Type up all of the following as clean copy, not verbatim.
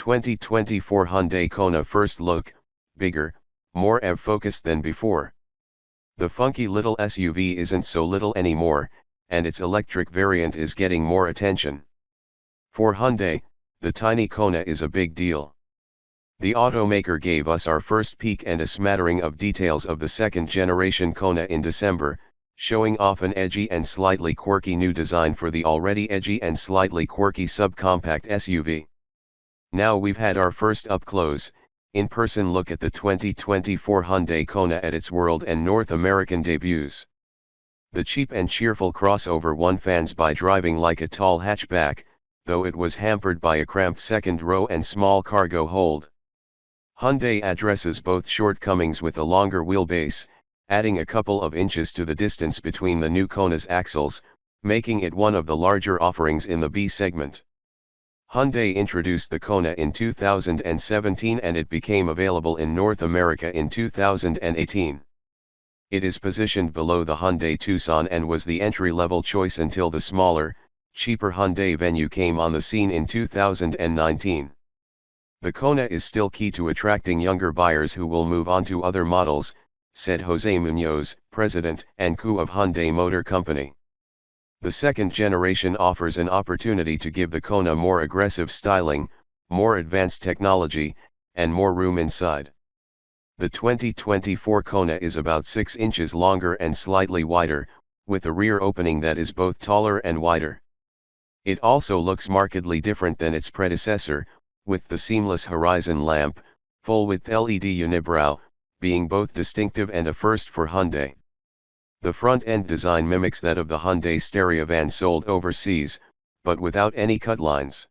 2024 Hyundai Kona first look, bigger, more EV-focused than before. The funky little SUV isn't so little anymore, and its electric variant is getting more attention. For Hyundai, the tiny Kona is a big deal. The automaker gave us our first peek and a smattering of details of the second-generation Kona in December, showing off an edgy and slightly quirky new design for the already edgy and slightly quirky subcompact SUV. Now we've had our first up-close, in-person look at the 2024 Hyundai Kona at its world and North American debuts. The cheap and cheerful crossover won fans by driving like a tall hatchback, though it was hampered by a cramped second row and small cargo hold. Hyundai addresses both shortcomings with a longer wheelbase, adding a couple of inches to the distance between the new Kona's axles, making it one of the larger offerings in the B segment. Hyundai introduced the Kona in 2017 and it became available in North America in 2018. It is positioned below the Hyundai Tucson and was the entry-level choice until the smaller, cheaper Hyundai Venue came on the scene in 2019. The Kona is still key to attracting younger buyers who will move on to other models, said Jose Munoz, president and CEO of Hyundai Motor Company. The second generation offers an opportunity to give the Kona more aggressive styling, more advanced technology, and more room inside. The 2024 Kona is about 6 inches longer and slightly wider, with a rear opening that is both taller and wider. It also looks markedly different than its predecessor, with the seamless horizon lamp, full-width LED unibrow, being both distinctive and a first for Hyundai. The front-end design mimics that of the Hyundai Stereovan sold overseas, but without any cut lines.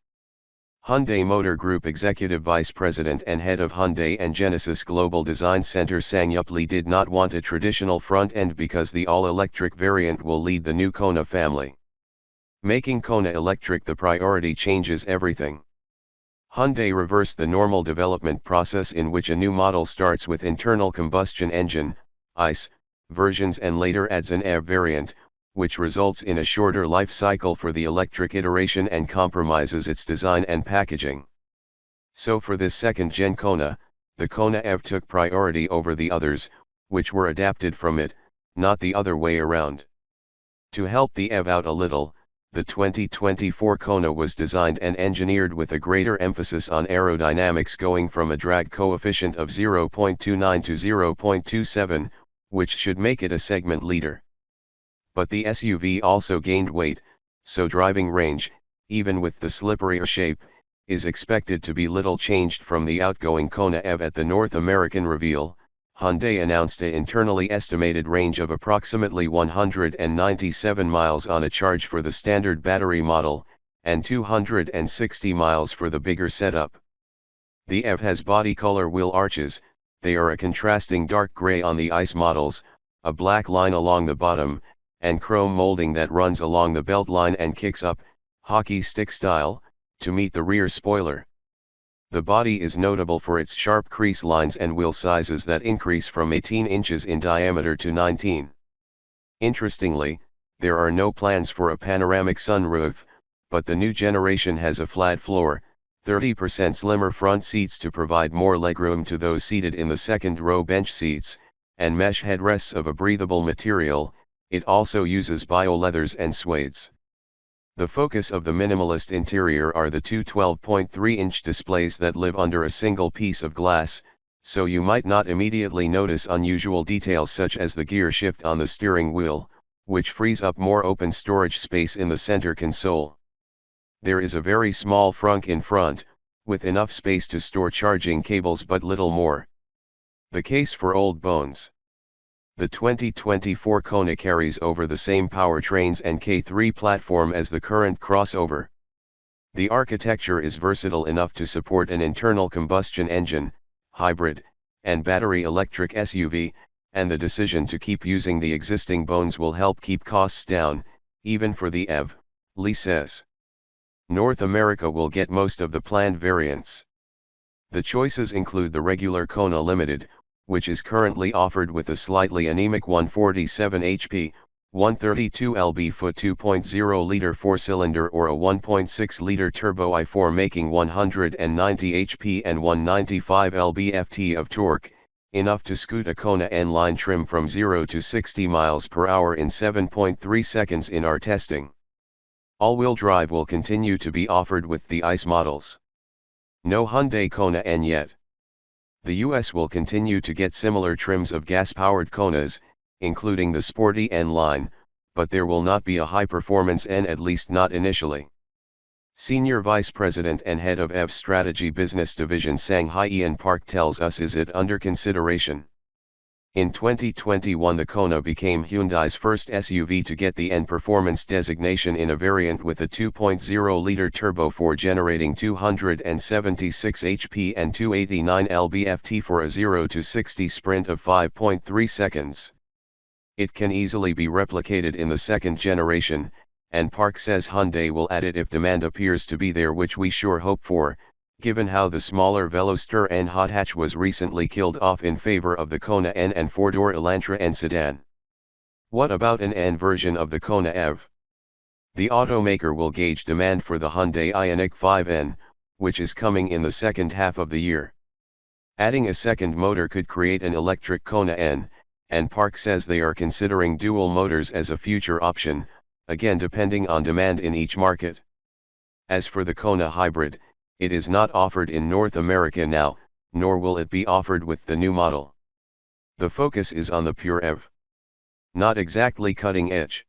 Hyundai Motor Group Executive Vice President and Head of Hyundai and Genesis Global Design Center Sang-Yup Lee did not want a traditional front end because the all-electric variant will lead the new Kona family. Making Kona electric the priority changes everything. Hyundai reversed the normal development process in which a new model starts with internal combustion engine, ICE, versions and later adds an EV variant, which results in a shorter life cycle for the electric iteration and compromises its design and packaging. So for this second-gen Kona, the Kona EV took priority over the others, which were adapted from it, not the other way around. To help the EV out a little, the 2024 Kona was designed and engineered with a greater emphasis on aerodynamics, going from a drag coefficient of 0.29 to 0.27, which should make it a segment leader. But the SUV also gained weight, so driving range, even with the slipperier shape, is expected to be little changed from the outgoing Kona EV. At the North American reveal, Hyundai announced an internally estimated range of approximately 197 miles on a charge for the standard battery model, and 260 miles for the bigger setup. The EV has body color wheel arches. They are a contrasting dark gray on the ICE models, a black line along the bottom, and chrome molding that runs along the belt line and kicks up, hockey stick style, to meet the rear spoiler. The body is notable for its sharp crease lines and wheel sizes that increase from 18 inches in diameter to 19. Interestingly, there are no plans for a panoramic sunroof, but the new generation has a flat floor, 30% slimmer front seats to provide more legroom to those seated in the second-row bench seats, and mesh headrests of a breathable material. It also uses bio-leathers and suedes. The focus of the minimalist interior are the two 12.3-inch displays that live under a single piece of glass, so you might not immediately notice unusual details such as the gear shift on the steering wheel, which frees up more open storage space in the center console. There is a very small frunk in front, with enough space to store charging cables but little more. The case for old bones. The 2024 Kona carries over the same powertrains and K3 platform as the current crossover. The architecture is versatile enough to support an internal combustion engine, hybrid, and battery electric SUV, and the decision to keep using the existing bones will help keep costs down, even for the EV, Lee says. North America will get most of the planned variants. The choices include the regular Kona Limited, which is currently offered with a slightly anemic 147 HP, 132 lb-foot 2.0-liter 4-cylinder or a 1.6-liter turbo i4 making 190 HP and 195 lb-ft of torque, enough to scoot a Kona N-line trim from 0 to 60 miles per hour in 7.3 seconds in our testing. All-wheel drive will continue to be offered with the ICE models. No Hyundai Kona N yet. The US will continue to get similar trims of gas-powered Konas, including the sporty N line, but there will not be a high-performance N, at least not initially. Senior Vice President and Head of EV Strategy Business Division Sang-Hai Ian Park tells us is it under consideration. In 2021 the Kona became Hyundai's first SUV to get the N Performance designation in a variant with a 2.0-liter turbo 4 generating 276 HP and 289 lb-ft for a 0 to 60 sprint of 5.3 seconds. It can easily be replicated in the second generation, and Park says Hyundai will add it if demand appears to be there, which we sure hope for, given how the smaller Veloster N hot hatch was recently killed off in favor of the Kona N and four-door Elantra N sedan. What about an N version of the Kona EV? The automaker will gauge demand for the Hyundai Ioniq 5N, which is coming in the second half of the year. Adding a second motor could create an electric Kona N, and Park says they are considering dual motors as a future option, again depending on demand in each market. As for the Kona Hybrid, it is not offered in North America now, nor will it be offered with the new model. The focus is on the pure EV. Not exactly cutting edge.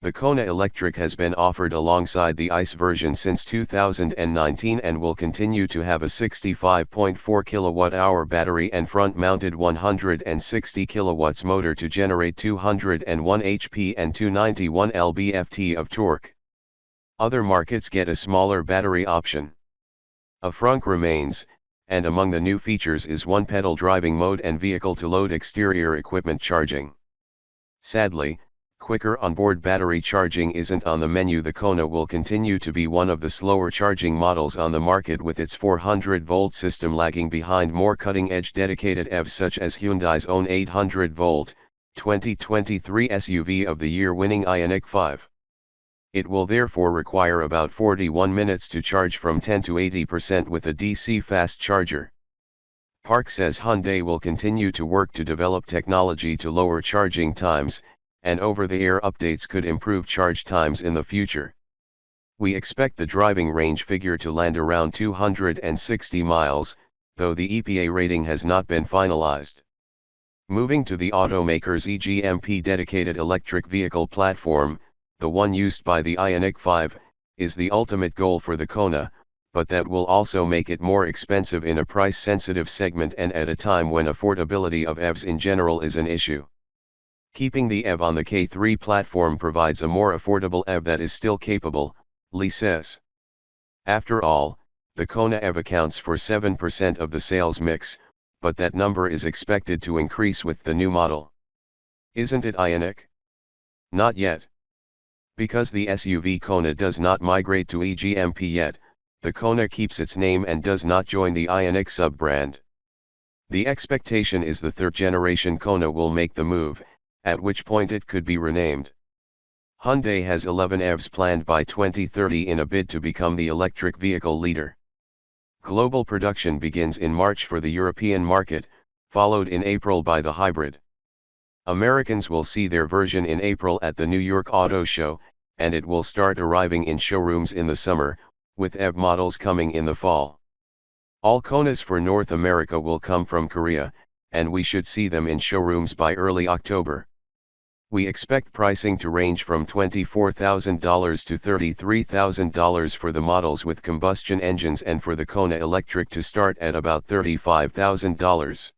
The Kona Electric has been offered alongside the ICE version since 2019 and will continue to have a 65.4 kWh battery and front-mounted 160 kW motor to generate 201 HP and 291 lb-ft of torque. Other markets get a smaller battery option. A frunk remains, and among the new features is one-pedal driving mode and vehicle-to-load exterior equipment charging. Sadly, quicker onboard battery charging isn't on the menu. The Kona will continue to be one of the slower charging models on the market, with its 400-volt system lagging behind more cutting-edge dedicated EVs such as Hyundai's own 800-volt, 2023 SUV of the Year winning Ioniq 5. It will therefore require about 41 minutes to charge from 10 to 80% with a DC fast charger. Park says Hyundai will continue to work to develop technology to lower charging times, and over-the-air updates could improve charge times in the future. We expect the driving range figure to land around 260 miles, though the EPA rating has not been finalized. Moving to the automaker's EGMP dedicated electric vehicle platform, the one used by the Ioniq 5, is the ultimate goal for the Kona, but that will also make it more expensive in a price-sensitive segment and at a time when affordability of EVs in general is an issue. Keeping the EV on the K3 platform provides a more affordable EV that is still capable, Lee says. After all, the Kona EV accounts for 7% of the sales mix, but that number is expected to increase with the new model. Isn't it Ioniq? Not yet. Because the SUV Kona does not migrate to EGMP yet, the Kona keeps its name and does not join the Ioniq sub-brand. The expectation is the third-generation Kona will make the move, at which point it could be renamed. Hyundai has 11 EVs planned by 2030 in a bid to become the electric vehicle leader. Global production begins in March for the European market, followed in April by the hybrid. Americans will see their version in April at the New York Auto Show, and it will start arriving in showrooms in the summer, with EV models coming in the fall. All Konas for North America will come from Korea, and we should see them in showrooms by early October. We expect pricing to range from $24,000 to $33,000 for the models with combustion engines, and for the Kona Electric to start at about $35,000.